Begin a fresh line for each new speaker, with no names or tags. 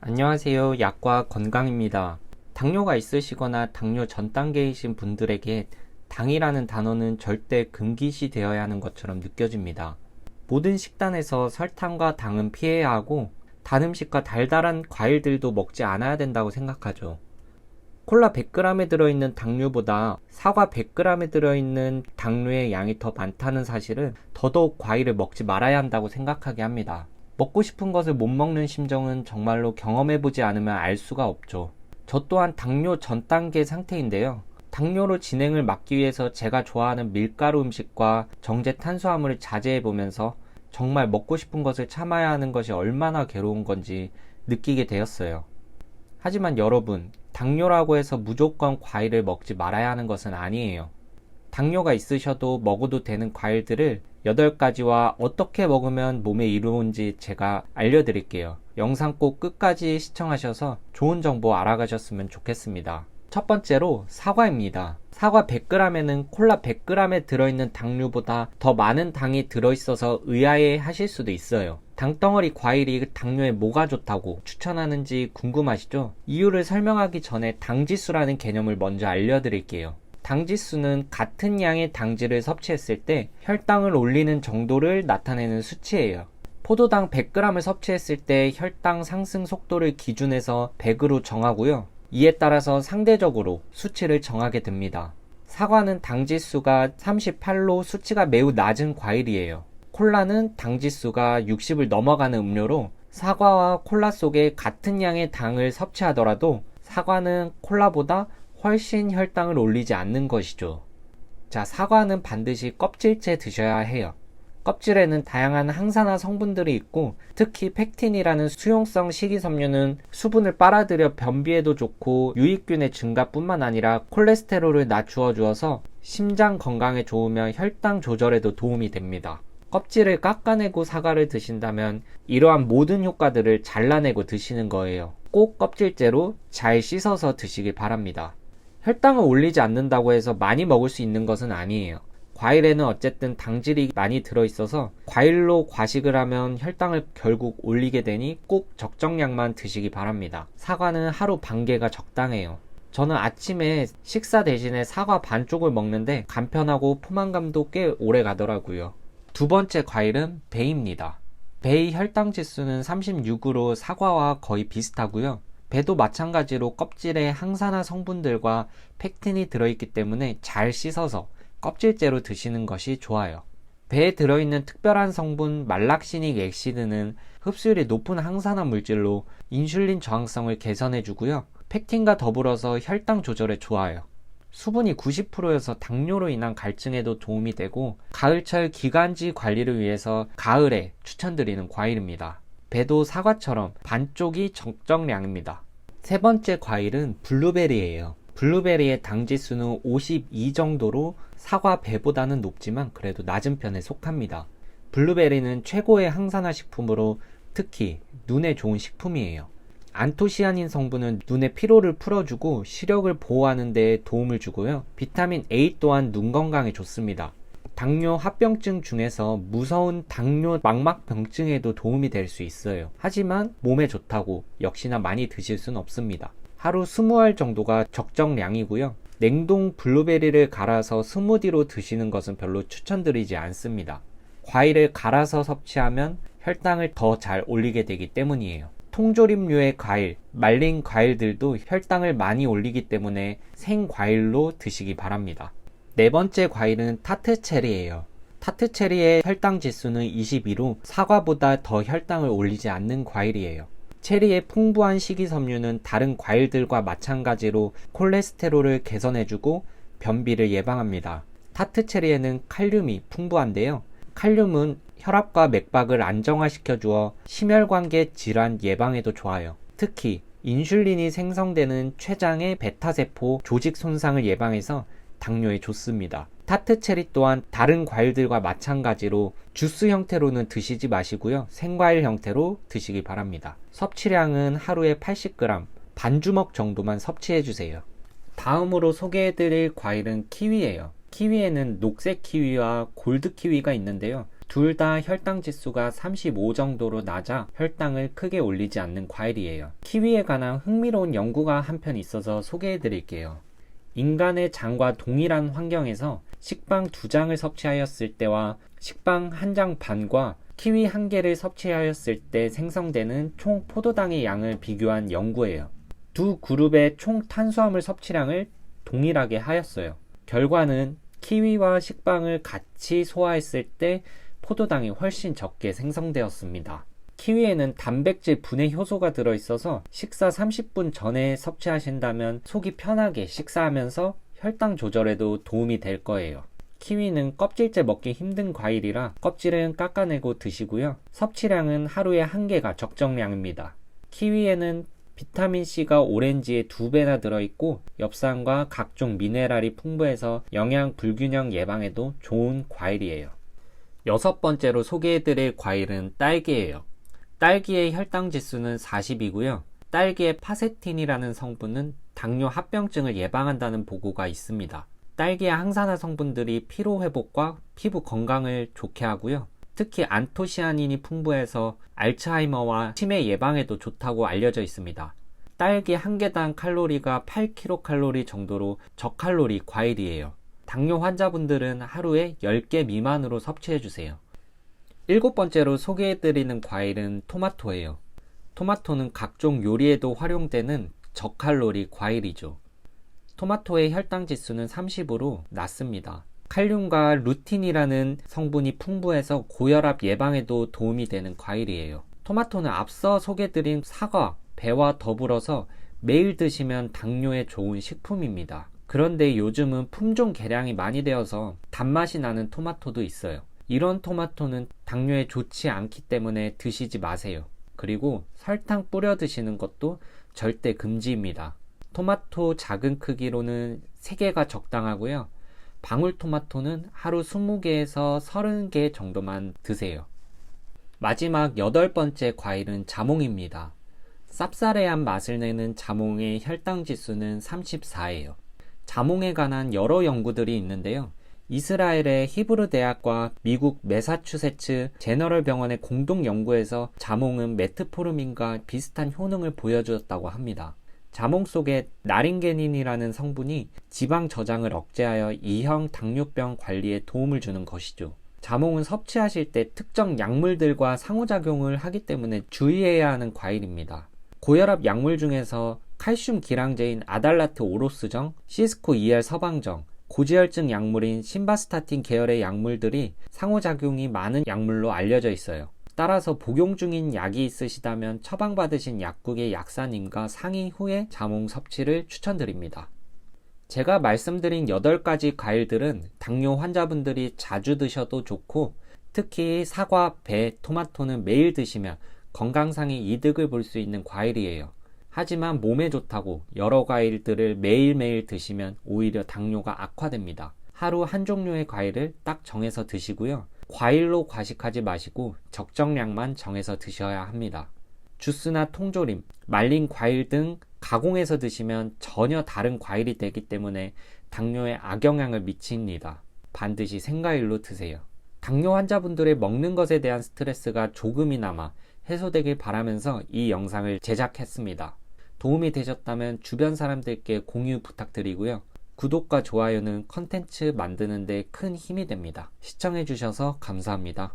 안녕하세요. 약과 건강입니다. 당뇨가 있으시거나 당뇨 전 단계이신 분들에게 당이라는 단어는 절대 금기시 되어야 하는 것처럼 느껴집니다. 모든 식단에서 설탕과 당은 피해야 하고 단 음식과 달달한 과일들도 먹지 않아야 된다고 생각하죠. 콜라 100g에 들어있는 당류보다 사과 100g에 들어있는 당류의 양이 더 많다는 사실은 더더욱 과일을 먹지 말아야 한다고 생각하게 합니다. 먹고 싶은 것을 못 먹는 심정은 정말로 경험해보지 않으면 알 수가 없죠. 저 또한 당뇨 전 단계 상태인데요. 당뇨로 진행을 막기 위해서 제가 좋아하는 밀가루 음식과 정제 탄수화물을 자제해보면서 정말 먹고 싶은 것을 참아야 하는 것이 얼마나 괴로운 건지 느끼게 되었어요. 하지만 여러분, 당뇨라고 해서 무조건 과일을 먹지 말아야 하는 것은 아니에요. 당뇨가 있으셔도 먹어도 되는 과일들을 8가지와 어떻게 먹으면 몸에 이로운지 제가 알려드릴게요. 영상 꼭 끝까지 시청하셔서 좋은 정보 알아가셨으면 좋겠습니다. 첫 번째로 사과입니다. 사과 100g에는 콜라 100g에 들어있는 당류보다 더 많은 당이 들어있어서 의아해 하실 수도 있어요. 당덩어리 과일이 당뇨에 뭐가 좋다고 추천하는지 궁금하시죠? 이유를 설명하기 전에 당지수라는 개념을 먼저 알려드릴게요. 당지수는 같은 양의 당질을 섭취했을 때 혈당을 올리는 정도를 나타내는 수치예요. 포도당 100g을 섭취했을 때 혈당 상승 속도를 기준해서 100으로 정하고요. 이에 따라서 상대적으로 수치를 정하게 됩니다. 사과는 당지수가 38로 수치가 매우 낮은 과일이에요. 콜라는 당지수가 60을 넘어가는 음료로 사과와 콜라 속에 같은 양의 당을 섭취하더라도 사과는 콜라보다 훨씬 혈당을 올리지 않는 것이죠. 자, 사과는 반드시 껍질째 드셔야 해요. 껍질에는 다양한 항산화 성분들이 있고 특히 펙틴이라는 수용성 식이섬유는 수분을 빨아들여 변비에도 좋고 유익균의 증가뿐만 아니라 콜레스테롤을 낮추어 주어서 심장 건강에 좋으며 혈당 조절에도 도움이 됩니다. 껍질을 깎아내고 사과를 드신다면 이러한 모든 효과들을 잘라내고 드시는 거예요. 꼭 껍질째로 잘 씻어서 드시길 바랍니다. 혈당을 올리지 않는다고 해서 많이 먹을 수 있는 것은 아니에요. 과일에는 어쨌든 당질이 많이 들어있어서 과일로 과식을 하면 혈당을 결국 올리게 되니 꼭 적정량만 드시기 바랍니다. 사과는 하루 반 개가 적당해요. 저는 아침에 식사 대신에 사과 반쪽을 먹는데 간편하고 포만감도 꽤 오래 가더라고요. 두 번째 과일은 배입니다. 배의 혈당 지수는 36으로 사과와 거의 비슷하고요. 배도 마찬가지로 껍질에 항산화 성분들과 펙틴이 들어있기 때문에 잘 씻어서 껍질째로 드시는 것이 좋아요. 배에 들어있는 특별한 성분 말락시닉 액시드는 흡수율이 높은 항산화 물질로 인슐린 저항성을 개선해주고요. 펙틴과 더불어서 혈당 조절에 좋아요. 수분이 90%여서 당뇨로 인한 갈증에도 도움이 되고 가을철 기관지 관리를 위해서 가을에 추천드리는 과일입니다. 배도 사과처럼 반쪽이 적정량입니다. 세 번째 과일은 블루베리예요. 블루베리의 당지수는 52 정도로 사과 배보다는 높지만 그래도 낮은 편에 속합니다. 블루베리는 최고의 항산화 식품으로 특히 눈에 좋은 식품이에요. 안토시아닌 성분은 눈의 피로를 풀어주고 시력을 보호하는 데 도움을 주고요. 비타민 A 또한 눈 건강에 좋습니다. 당뇨 합병증 중에서 무서운 당뇨 망막병증에도 도움이 될 수 있어요. 하지만 몸에 좋다고 역시나 많이 드실 순 없습니다. 하루 20알 정도가 적정량이고요. 냉동 블루베리를 갈아서 스무디로 드시는 것은 별로 추천드리지 않습니다. 과일을 갈아서 섭취하면 혈당을 더 잘 올리게 되기 때문이에요. 통조림류의 과일, 말린 과일들도 혈당을 많이 올리기 때문에 생과일로 드시기 바랍니다. 네 번째 과일은 타트체리예요. 타트체리의 혈당 지수는 22로 사과보다 더 혈당을 올리지 않는 과일이에요. 체리의 풍부한 식이섬유는 다른 과일들과 마찬가지로 콜레스테롤을 개선해주고 변비를 예방합니다. 타트체리에는 칼륨이 풍부한데요. 칼륨은 혈압과 맥박을 안정화시켜 주어 심혈관계 질환 예방에도 좋아요. 특히 인슐린이 생성되는 췌장의 베타세포 조직 손상을 예방해서 당뇨에 좋습니다. 타트체리 또한 다른 과일들과 마찬가지로 주스 형태로는 드시지 마시고요. 생과일 형태로 드시기 바랍니다. 섭취량은 하루에 80g, 반 주먹 정도만 섭취해주세요. 다음으로 소개해드릴 과일은 키위예요. 키위에는 녹색 키위와 골드 키위가 있는데요. 둘 다 혈당 지수가 35 정도로 낮아 혈당을 크게 올리지 않는 과일이에요. 키위에 관한 흥미로운 연구가 한편 있어서 소개해 드릴게요. 인간의 장과 동일한 환경에서 식빵 2장을 섭취하였을 때와 식빵 1장 반과 키위 1개를 섭취하였을 때 생성되는 총 포도당의 양을 비교한 연구예요. 두 그룹의 총 탄수화물 섭취량을 동일하게 하였어요. 결과는 키위와 식빵을 같이 소화했을 때 포도당이 훨씬 적게 생성되었습니다. 키위에는 단백질 분해 효소가 들어있어서 식사 30분 전에 섭취하신다면 속이 편하게 식사하면서 혈당 조절에도 도움이 될 거예요. 키위는 껍질째 먹기 힘든 과일이라 껍질은 깎아내고 드시고요. 섭취량은 하루에 1개가 적정량입니다. 키위에는 비타민C가 오렌지의 2배나 들어있고 엽산과 각종 미네랄이 풍부해서 영양 불균형 예방에도 좋은 과일이에요. 6번째로 소개해드릴 과일은 딸기예요. 딸기의 혈당 지수는 40이고요. 딸기의 파세틴이라는 성분은 당뇨 합병증을 예방한다는 보고가 있습니다. 딸기의 항산화 성분들이 피로 회복과 피부 건강을 좋게 하고요. 특히 안토시아닌이 풍부해서 알츠하이머와 치매 예방에도 좋다고 알려져 있습니다. 딸기 1개당 칼로리가 8kcal 정도로 저칼로리 과일이에요. 당뇨 환자분들은 하루에 10개 미만으로 섭취해주세요. 7번째로 소개해드리는 과일은 토마토예요. 토마토는 각종 요리에도 활용되는 저칼로리 과일이죠. 토마토의 혈당 지수는 30으로 낮습니다. 칼륨과 루틴이라는 성분이 풍부해서 고혈압 예방에도 도움이 되는 과일이에요. 토마토는 앞서 소개드린 사과, 배와 더불어서 매일 드시면 당뇨에 좋은 식품입니다. 그런데 요즘은 품종 개량이 많이 되어서 단맛이 나는 토마토도 있어요. 이런 토마토는 당뇨에 좋지 않기 때문에 드시지 마세요. 그리고 설탕 뿌려 드시는 것도 절대 금지입니다. 토마토 작은 크기로는 3개가 적당하고요. 방울토마토는 하루 20개에서 30개 정도만 드세요. 마지막 8번째 과일은 자몽입니다. 쌉싸래한 맛을 내는 자몽의 혈당 지수는 34예요. 자몽에 관한 여러 연구들이 있는데요. 이스라엘의 히브르 대학과 미국 매사추세츠 제너럴 병원의 공동 연구에서 자몽은 메트포르민과 비슷한 효능을 보여주었다고 합니다. 자몽 속에 나린게닌이라는 성분이 지방 저장을 억제하여 2형 당뇨병 관리에 도움을 주는 것이죠. 자몽은 섭취하실 때 특정 약물들과 상호작용을 하기 때문에 주의해야 하는 과일입니다. 고혈압 약물 중에서 칼슘 기량제인 아달라트 오로스정, 시스코 ER 서방정, 고지혈증 약물인 심바스타틴 계열의 약물들이 상호작용이 많은 약물로 알려져 있어요. 따라서 복용 중인 약이 있으시다면 처방받으신 약국의 약사님과 상의 후에 자몽 섭취를 추천드립니다. 제가 말씀드린 8가지 과일들은 당뇨 환자분들이 자주 드셔도 좋고 특히 사과, 배, 토마토는 매일 드시면 건강상의 이득을 볼 수 있는 과일이에요. 하지만 몸에 좋다고 여러 과일들을 매일매일 드시면 오히려 당뇨가 악화됩니다. 하루 한 종류의 과일을 딱 정해서 드시고요. 과일로 과식하지 마시고 적정량만 정해서 드셔야 합니다. 주스나 통조림, 말린 과일 등 가공해서 드시면 전혀 다른 과일이 되기 때문에 당뇨에 악영향을 미칩니다. 반드시 생과일로 드세요. 당뇨 환자분들의 먹는 것에 대한 스트레스가 조금이나마 해소되길 바라면서 이 영상을 제작했습니다. 도움이 되셨다면 주변 사람들께 공유 부탁드리고요. 구독과 좋아요는 컨텐츠 만드는 데 큰 힘이 됩니다. 시청해주셔서 감사합니다.